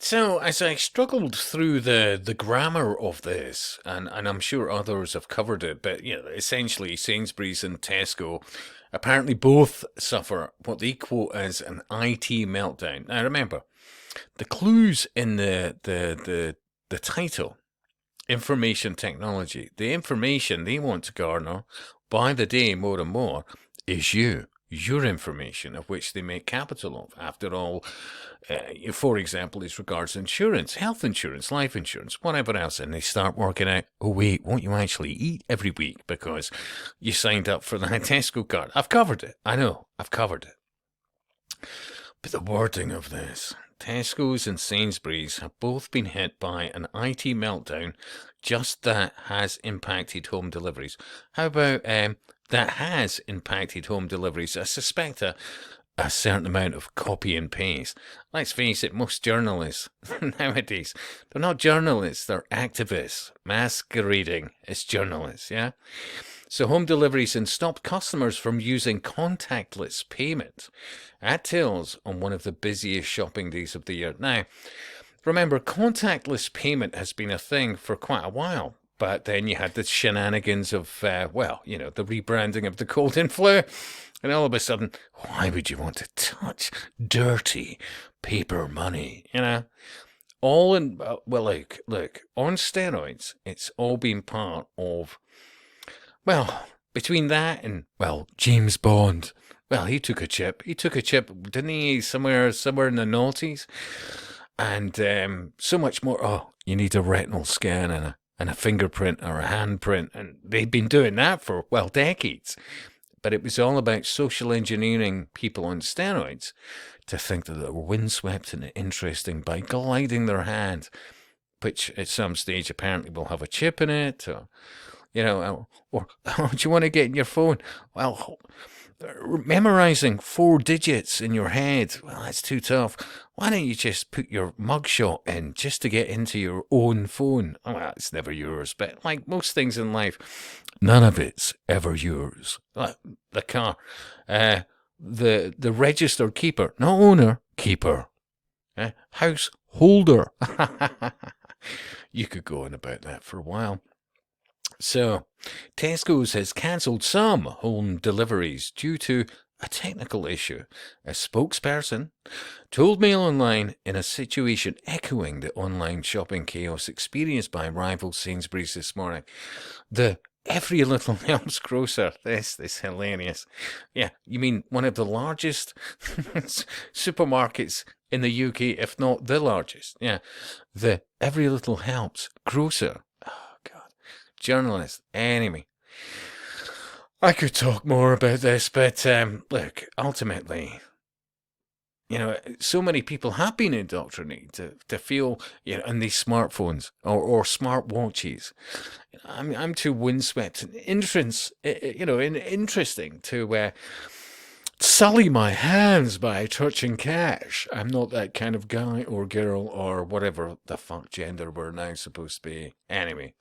So, as I struggled through the grammar of this, and I'm sure others have covered it, but essentially Sainsbury's and Tesco apparently both suffer what they quote as an IT meltdown. Now, remember, the clues in the title, information technology, the information they want to garner by the day more and more is you. Your information, of which they make capital of. After all, for example, as regards insurance, health insurance, life insurance, whatever else, and they start working out, oh wait, won't you actually eat every week because you signed up for that Tesco card? I've covered it. I know, I've covered it. But the wording of this, Tesco's and Sainsbury's have both been hit by an IT meltdown, just that has impacted home deliveries. How about that has impacted home deliveries? I suspect a certain amount of copy and paste. Let's face it, most journalists nowadays, they're not journalists, they're activists masquerading as journalists, yeah? So home deliveries and stopped customers from using contactless payment at tills on one of the busiest shopping days of the year. Now, remember, contactless payment has been a thing for quite a while. But then you had the shenanigans of, the rebranding of the cold and flu. And all of a sudden, why would you want to touch dirty paper money? All in, look, on steroids, it's all been part of, between that and, James Bond. Well, he took a chip. Didn't he? Somewhere in the noughties. And so much more. Oh, you need a retinal scan and a fingerprint or a handprint. And they've been doing that for, decades. But it was all about social engineering people on steroids to think that they were windswept and interesting by gliding their hand, which at some stage apparently will have a chip in it, or do you want to get in your phone? Well, memorizing 4 digits in your head, that's too tough. Why don't you just put your mugshot in just to get into your own phone? Oh, well, it's never yours, but like most things in life, none of it's ever yours. The car, the registered keeper, not owner, keeper, householder. You could go on about that for a while. So, Tesco's has cancelled some home deliveries due to a technical issue. A spokesperson told Mail Online in a situation echoing the online shopping chaos experienced by rival Sainsbury's this morning. The Every Little Helps grocer. This is hilarious. Yeah, you mean one of the largest supermarkets in the UK, if not the largest. Yeah, the Every Little Helps grocer. Journalist. Anyway, I could talk more about this, but look, ultimately, so many people have been indoctrinated to feel, in these smartphones or smart watches. I'm too windswept and interesting to sully my hands by touching cash. I'm not that kind of guy or girl or whatever the fuck gender we're now supposed to be. Anyway.